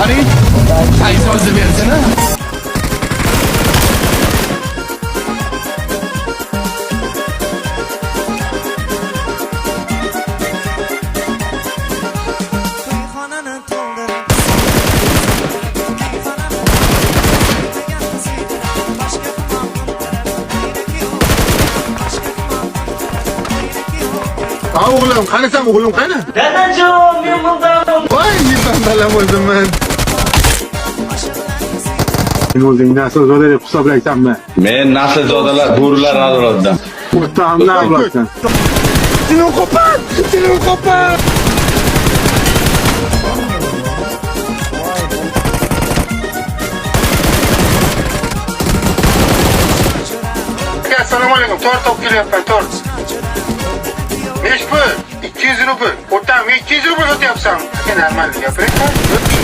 qarang. Qaysi o'zi bersana. Oğlum, qanasan o'g'lim qani? Dadajon, men bundan. Voy, yetdan balam o'zimman. Sen o'zing naslzoda deb hisoblaysanmi? Men naslzodalar bo'rilar avlodidan. O'rtog'imni avloddan. Seni qo'par! Seni qo'par! Assalomu alaykum. Tort olib kelyapman, tort. 5 pul, 200 rubl. O'rtam, 200 rubl o'tyapsan. Sen normalni gapiring.